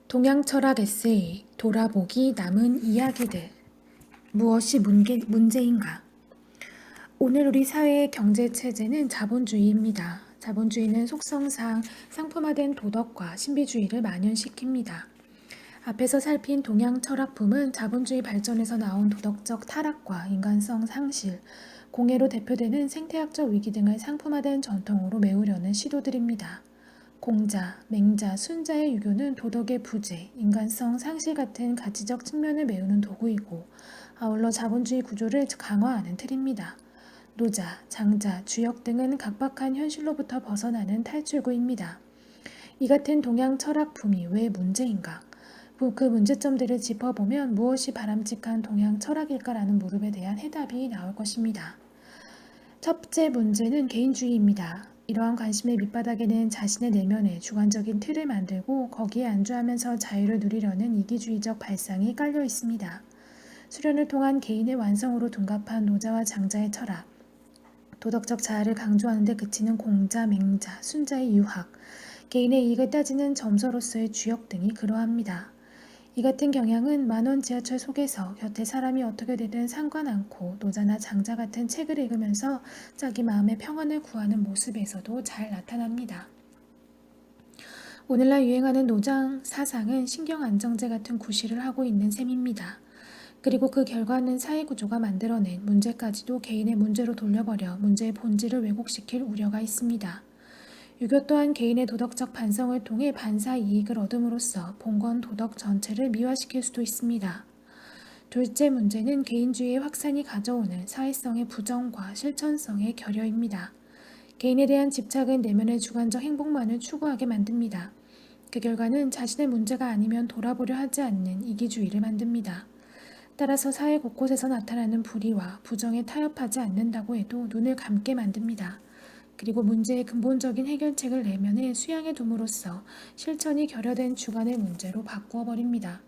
동양 철학 에세이 돌아보기 남은 이야기들. 무엇이 문제인가? 오늘 우리 사회의 경제 체제는 자본주의입니다. 자본주의는 속성상 상품화된 도덕과 신비주의를 만연시킵니다. 앞에서 살핀 동양 철학품은 자본주의 발전에서 나온 도덕적 타락과 인간성 상실, 공해로 대표되는 생태학적 위기 등을 상품화된 전통으로 메우려는 시도들입니다. 공자, 맹자, 순자의 유교는 도덕의 부재, 인간성 상실 같은 가치적 측면을 메우는 도구이고 아울러 자본주의 구조를 강화하는 틀입니다. 노자, 장자, 주역 등은 각박한 현실로부터 벗어나는 탈출구입니다. 이 같은 동양 철학품이 왜 문제인가? 그 문제점들을 짚어보면 무엇이 바람직한 동양 철학일까라는 물음에 대한 해답이 나올 것입니다. 첫째 문제는 개인주의입니다. 이러한 관심의 밑바닥에는 자신의 내면에 주관적인 틀을 만들고 거기에 안주하면서 자유를 누리려는 이기주의적 발상이 깔려 있습니다. 수련을 통한 개인의 완성으로 둔갑한 노자와 장자의 철학, 도덕적 자아를 강조하는 데 그치는 공자, 맹자, 순자의 유학, 개인의 이익을 따지는 점서로서의 주역 등이 그러합니다. 이 같은 경향은 만원 지하철 속에서 곁에 사람이 어떻게 되든 상관 않고 노자나 장자 같은 책을 읽으면서 자기 마음의 평안을 구하는 모습에서도 잘 나타납니다. 오늘날 유행하는 노장 사상은 신경안정제 같은 구실을 하고 있는 셈입니다. 그리고 그 결과는 사회구조가 만들어낸 문제까지도 개인의 문제로 돌려버려 문제의 본질을 왜곡시킬 우려가 있습니다. 유교 또한 개인의 도덕적 반성을 통해 반사 이익을 얻음으로써 봉건 도덕 전체를 미화시킬 수도 있습니다. 둘째 문제는 개인주의의 확산이 가져오는 사회성의 부정과 실천성의 결여입니다. 개인에 대한 집착은 내면의 주관적 행복만을 추구하게 만듭니다. 그 결과는 자신의 문제가 아니면 돌아보려 하지 않는 이기주의를 만듭니다. 따라서 사회 곳곳에서 나타나는 불의와 부정에 타협하지 않는다고 해도 눈을 감게 만듭니다. 그리고 문제의 근본적인 해결책을 내면에 수양해 둠으로써 실천이 결여된 주관의 문제로 바꾸어 버립니다.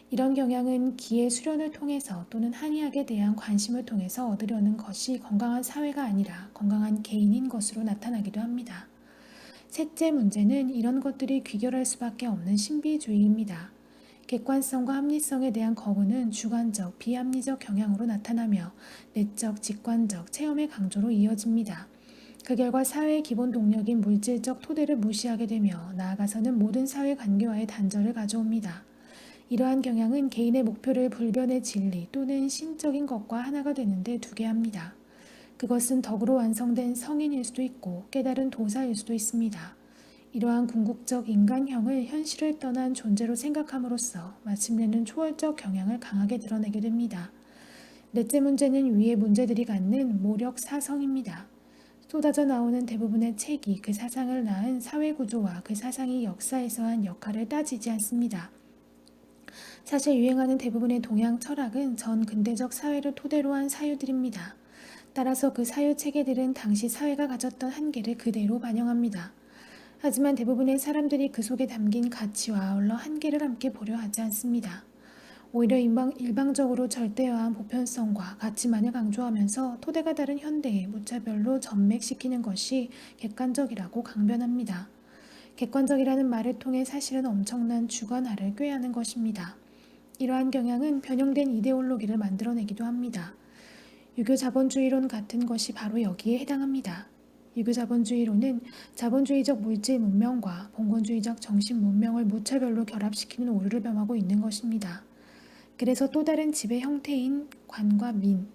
이런 경향은 기의 수련을 통해서 또는 한의학에 대한 관심을 통해서 얻으려는 것이 건강한 사회가 아니라 건강한 개인인 것으로 나타나기도 합니다. 셋째 문제는 이런 것들이 귀결할 수밖에 없는 신비주의입니다. 객관성과 합리성에 대한 거부는 주관적, 비합리적 경향으로 나타나며 내적, 직관적, 체험의 강조로 이어집니다. 그 결과 사회의 기본 동력인 물질적 토대를 무시하게 되며 나아가서는 모든 사회 관계와의 단절을 가져옵니다. 이러한 경향은 개인의 목표를 불변의 진리 또는 신적인 것과 하나가 되는데 두게 합니다. 그것은 덕으로 완성된 성인일 수도 있고 깨달은 도사일 수도 있습니다. 이러한 궁극적 인간형을 현실을 떠난 존재로 생각함으로써 마침내는 초월적 경향을 강하게 드러내게 됩니다. 넷째 문제는 위의 문제들이 갖는 모력 사성입니다. 쏟아져 나오는 대부분의 책이 그 사상을 낳은 사회구조와 그 사상이 역사에서 한 역할을 따지지 않습니다. 사실 유행하는 대부분의 동양 철학은 전 근대적 사회를 토대로 한 사유들입니다. 따라서 그 사유 체계들은 당시 사회가 가졌던 한계를 그대로 반영합니다. 하지만 대부분의 사람들이 그 속에 담긴 가치와 아울러 한계를 함께 보려 하지 않습니다. 오히려 일방적으로 절대화한 보편성과 가치만을 강조하면서 토대가 다른 현대에 무차별로 전맥시키는 것이 객관적이라고 강변합니다. 객관적이라는 말을 통해 사실은 엄청난 주관화를 꾀하는 것입니다. 이러한 경향은 변형된 이데올로기를 만들어내기도 합니다. 유교 자본주의론 같은 것이 바로 여기에 해당합니다. 유교 자본주의론은 자본주의적 물질 문명과 봉건주의적 정신 문명을 무차별로 결합시키는 오류를 범하고 있는 것입니다. 그래서 또 다른 지배 형태인 관과 민,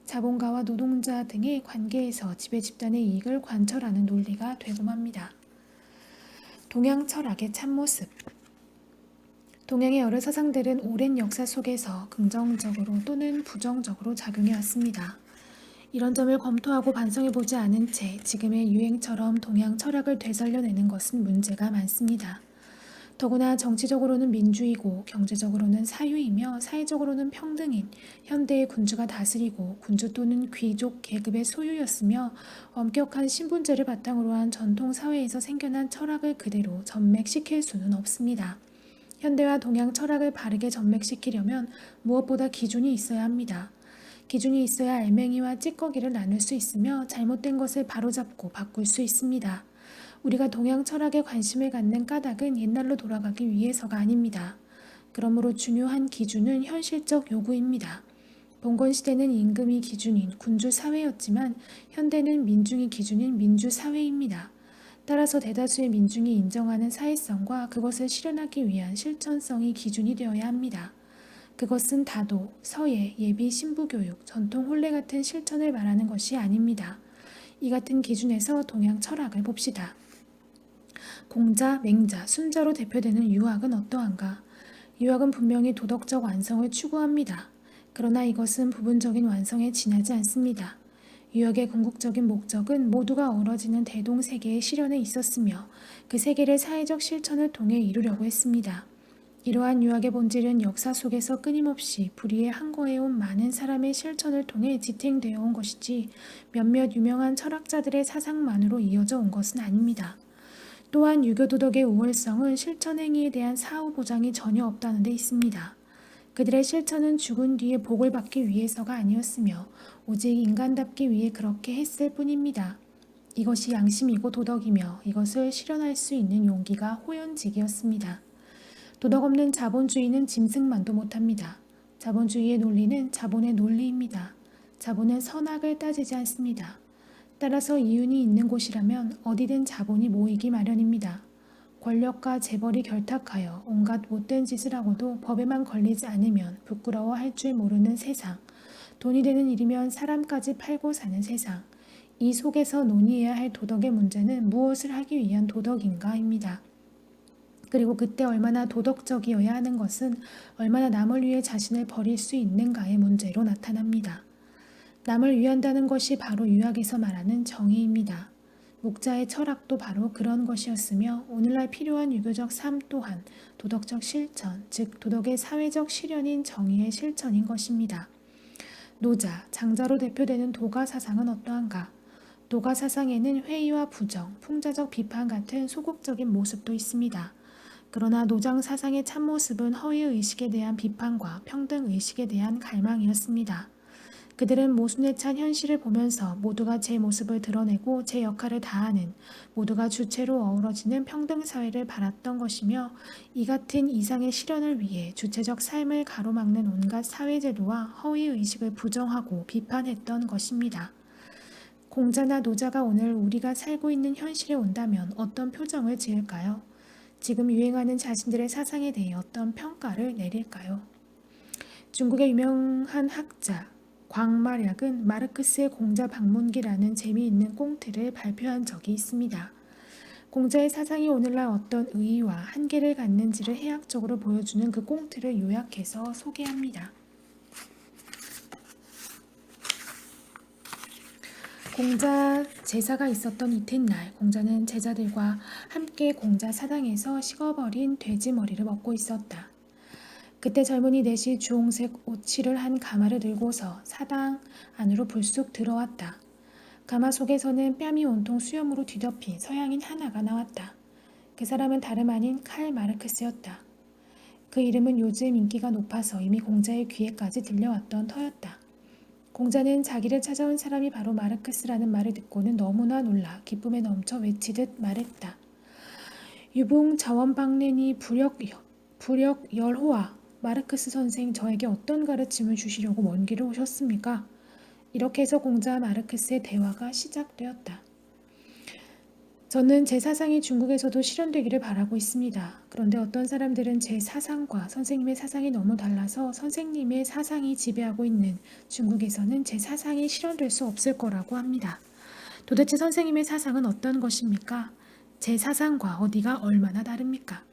자본가와 노동자 등의 관계에서 지배 집단의 이익을 관철하는 논리가 되고 맙니다. 동양 철학의 참모습. 동양의 여러 사상들은 오랜 역사 속에서 긍정적으로 또는 부정적으로 작용해 왔습니다. 이런 점을 검토하고 반성해보지 않은 채 지금의 유행처럼 동양 철학을 되살려내는 것은 문제가 많습니다. 더구나 정치적으로는 민주이고 경제적으로는 사유이며 사회적으로는 평등인 현대의 군주가 다스리고 군주 또는 귀족 계급의 소유였으며 엄격한 신분제를 바탕으로 한 전통 사회에서 생겨난 철학을 그대로 전맥시킬 수는 없습니다. 현대와 동양 철학을 바르게 전맥시키려면 무엇보다 기준이 있어야 합니다. 기준이 있어야 알맹이와 찌꺼기를 나눌 수 있으며 잘못된 것을 바로잡고 바꿀 수 있습니다. 우리가 동양 철학에 관심을 갖는 까닭은 옛날로 돌아가기 위해서가 아닙니다. 그러므로 중요한 기준은 현실적 요구입니다. 봉건시대는 임금이 기준인 군주사회였지만 현대는 민중이 기준인 민주사회입니다. 따라서 대다수의 민중이 인정하는 사회성과 그것을 실현하기 위한 실천성이 기준이 되어야 합니다. 그것은 다도, 서예, 예비, 신부교육, 전통 혼례 같은 실천을 말하는 것이 아닙니다. 이 같은 기준에서 동양 철학을 봅시다. 공자, 맹자, 순자로 대표되는 유학은 어떠한가? 유학은 분명히 도덕적 완성을 추구합니다. 그러나 이것은 부분적인 완성에 지나지 않습니다. 유학의 궁극적인 목적은 모두가 어우러지는 대동세계의 실현에 있었으며 그 세계를 사회적 실천을 통해 이루려고 했습니다. 이러한 유학의 본질은 역사 속에서 끊임없이 불의에 항거해온 많은 사람의 실천을 통해 지탱되어 온 것이지 몇몇 유명한 철학자들의 사상만으로 이어져 온 것은 아닙니다. 또한 유교 도덕의 우월성은 실천 행위에 대한 사후 보장이 전혀 없다는 데 있습니다. 그들의 실천은 죽은 뒤에 복을 받기 위해서가 아니었으며 오직 인간답기 위해 그렇게 했을 뿐입니다. 이것이 양심이고 도덕이며 이것을 실현할 수 있는 용기가 호연직이었습니다. 도덕 없는 자본주의는 짐승만도 못합니다. 자본주의의 논리는 자본의 논리입니다. 자본은 선악을 따지지 않습니다. 따라서 이윤이 있는 곳이라면 어디든 자본이 모이기 마련입니다. 권력과 재벌이 결탁하여 온갖 못된 짓을 하고도 법에만 걸리지 않으면 부끄러워할 줄 모르는 세상, 돈이 되는 일이면 사람까지 팔고 사는 세상, 이 속에서 논의해야 할 도덕의 문제는 무엇을 하기 위한 도덕인가입니다. 그리고 그때 얼마나 도덕적이어야 하는 것은 얼마나 남을 위해 자신을 버릴 수 있는가의 문제로 나타납니다. 남을 위한다는 것이 바로 유학에서 말하는 정의입니다. 목자의 철학도 바로 그런 것이었으며 오늘날 필요한 유교적 삶 또한 도덕적 실천, 즉 도덕의 사회적 실현인 정의의 실천인 것입니다. 노자, 장자로 대표되는 도가 사상은 어떠한가? 도가 사상에는 회의와 부정, 풍자적 비판 같은 소극적인 모습도 있습니다. 그러나 노장 사상의 참모습은 허위의식에 대한 비판과 평등의식에 대한 갈망이었습니다. 그들은 모순에 찬 현실을 보면서 모두가 제 모습을 드러내고 제 역할을 다하는, 모두가 주체로 어우러지는 평등사회를 바랐던 것이며 이 같은 이상의 실현을 위해 주체적 삶을 가로막는 온갖 사회제도와 허위의식을 부정하고 비판했던 것입니다. 공자나 노자가 오늘 우리가 살고 있는 현실에 온다면 어떤 표정을 지을까요? 지금 유행하는 자신들의 사상에 대해 어떤 평가를 내릴까요? 중국의 유명한 학자 광마략은 마르크스의 공자 방문기라는 재미있는 꽁트를 발표한 적이 있습니다. 공자의 사상이 오늘날 어떤 의의와 한계를 갖는지를 해학적으로 보여주는 그 꽁트를 요약해서 소개합니다. 공자 제사가 있었던 이튿날 공자는 제자들과 함께 공자 사당에서 식어버린 돼지 머리를 먹고 있었다. 그때 젊은이 넷이 주홍색 오칠을 한 가마를 들고서 사당 안으로 불쑥 들어왔다. 가마 속에서는 뺨이 온통 수염으로 뒤덮인 서양인 하나가 나왔다. 그 사람은 다름 아닌 칼 마르크스였다. 그 이름은 요즘 인기가 높아서 이미 공자의 귀에까지 들려왔던 터였다. 공자는 자기를 찾아온 사람이 바로 마르크스라는 말을 듣고는 너무나 놀라 기쁨에 넘쳐 외치듯 말했다. 유봉 자원방례니 불역열호아. 마르크스 선생, 저에게 어떤 가르침을 주시려고 먼 길을 오셨습니까? 이렇게 해서 공자와 마르크스의 대화가 시작되었다. 저는 제 사상이 중국에서도 실현되기를 바라고 있습니다. 그런데 어떤 사람들은 제 사상과 선생님의 사상이 너무 달라서 선생님의 사상이 지배하고 있는 중국에서는 제 사상이 실현될 수 없을 거라고 합니다. 도대체 선생님의 사상은 어떤 것입니까? 제 사상과 어디가 얼마나 다릅니까?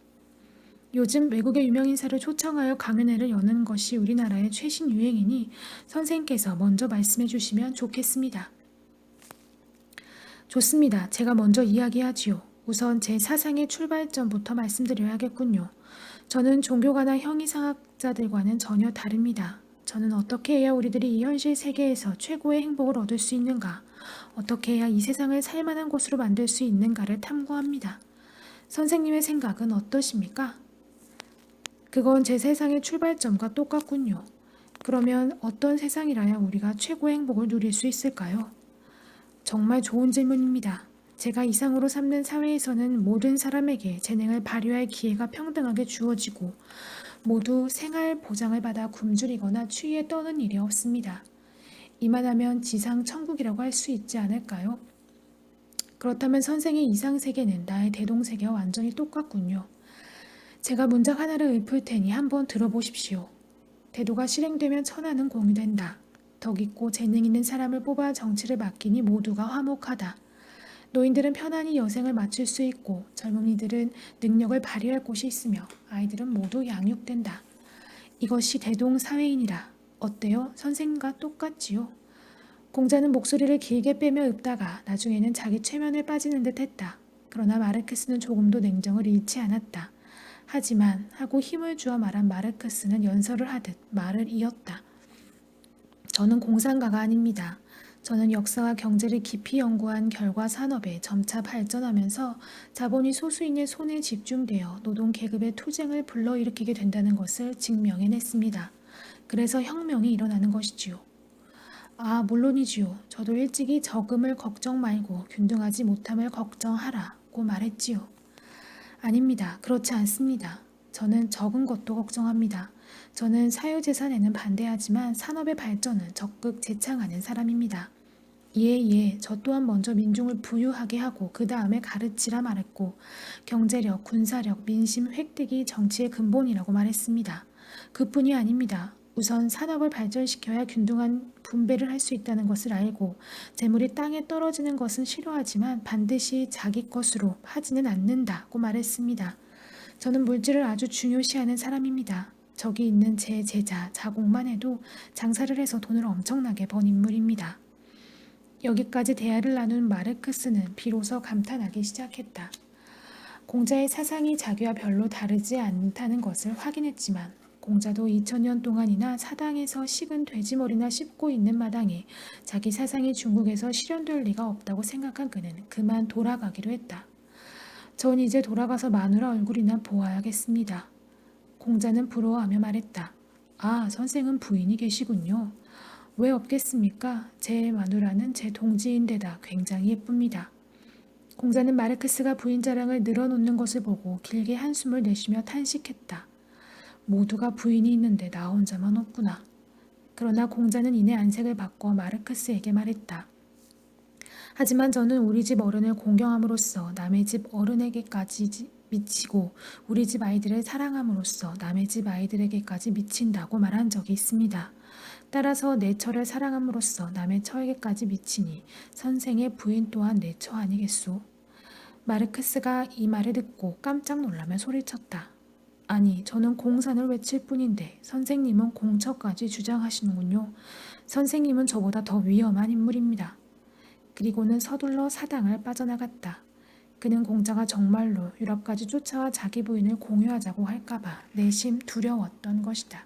요즘 외국의 유명인사를 초청하여 강연회를 여는 것이 우리나라의 최신 유행이니 선생님께서 먼저 말씀해 주시면 좋겠습니다. 좋습니다. 제가 먼저 이야기하지요. 우선 제 사상의 출발점부터 말씀드려야겠군요. 저는 종교가나 형이상학자들과는 전혀 다릅니다. 저는 어떻게 해야 우리들이 이 현실 세계에서 최고의 행복을 얻을 수 있는가, 어떻게 해야 이 세상을 살만한 곳으로 만들 수 있는가를 탐구합니다. 선생님의 생각은 어떠십니까? 그건 제 세상의 출발점과 똑같군요. 그러면 어떤 세상이라야 우리가 최고의 행복을 누릴 수 있을까요? 정말 좋은 질문입니다. 제가 이상으로 삼는 사회에서는 모든 사람에게 재능을 발휘할 기회가 평등하게 주어지고 모두 생활 보장을 받아 굶주리거나 추위에 떠는 일이 없습니다. 이만하면 지상 천국이라고 할 수 있지 않을까요? 그렇다면 선생의 이상 세계는 나의 대동 세계와 완전히 똑같군요. 제가 문장 하나를 읊을 테니 한번 들어보십시오. 대도가 실행되면 천하는 공유된다. 덕 있고 재능 있는 사람을 뽑아 정치를 맡기니 모두가 화목하다. 노인들은 편안히 여생을 마칠 수 있고 젊은이들은 능력을 발휘할 곳이 있으며 아이들은 모두 양육된다. 이것이 대동 사회이니라. 어때요? 선생과 똑같지요? 공자는 목소리를 길게 빼며 읊다가 나중에는 자기 최면을 빠지는 듯 했다. 그러나 마르크스는 조금도 냉정을 잃지 않았다. 하지만 하고 힘을 주어 말한 마르크스는 연설을 하듯 말을 이었다. 저는 공상가가 아닙니다. 저는 역사와 경제를 깊이 연구한 결과 산업에 점차 발전하면서 자본이 소수인의 손에 집중되어 노동 계급의 투쟁을 불러일으키게 된다는 것을 증명해냈습니다. 그래서 혁명이 일어나는 것이지요. 아, 물론이지요. 저도 일찍이 적음을 걱정 말고 균등하지 못함을 걱정하라고 말했지요. 아닙니다. 그렇지 않습니다. 저는 적은 것도 걱정합니다. 저는 사유재산에는 반대하지만 산업의 발전은 적극 제창하는 사람입니다. 예, 저 또한 먼저 민중을 부유하게 하고 그 다음에 가르치라 말했고 경제력, 군사력, 민심 획득이 정치의 근본이라고 말했습니다. 그뿐이 아닙니다. 우선 산업을 발전시켜야 균등한 분배를 할 수 있다는 것을 알고 재물이 땅에 떨어지는 것은 싫어하지만 반드시 자기 것으로 하지는 않는다고 말했습니다. 저는 물질을 아주 중요시하는 사람입니다. 저기 있는 제 제자 자공만 해도 장사를 해서 돈을 엄청나게 번 인물입니다. 여기까지 대화를 나눈 마르크스는 비로소 감탄하기 시작했다. 공자의 사상이 자기와 별로 다르지 않다는 것을 확인했지만 공자도 2000년 동안이나 사당에서 식은 돼지머리나 씹고 있는 마당에 자기 사상이 중국에서 실현될 리가 없다고 생각한 그는 그만 돌아가기로 했다. 전 이제 돌아가서 마누라 얼굴이나 보아야겠습니다. 공자는 부러워하며 말했다. 아, 선생은 부인이 계시군요. 왜 없겠습니까? 제 마누라는 제 동지인데다 굉장히 예쁩니다. 공자는 마르크스가 부인 자랑을 늘어놓는 것을 보고 길게 한숨을 내쉬며 탄식했다. 모두가 부인이 있는데 나 혼자만 없구나. 그러나 공자는 이내 안색을 바꿔 마르크스에게 말했다. 하지만 저는 우리 집 어른을 공경함으로써 남의 집 어른에게까지 미치고 우리 집 아이들을 사랑함으로써 남의 집 아이들에게까지 미친다고 말한 적이 있습니다. 따라서 내 처를 사랑함으로써 남의 처에게까지 미치니 선생의 부인 또한 내 처 아니겠소? 마르크스가 이 말을 듣고 깜짝 놀라며 소리쳤다. 아니, 저는 공산을 외칠 뿐인데 선생님은 공처까지 주장하시는군요. 선생님은 저보다 더 위험한 인물입니다. 그리고는 서둘러 사당을 빠져나갔다. 그는 공자가 정말로 유럽까지 쫓아와 자기 부인을 공유하자고 할까봐 내심 두려웠던 것이다.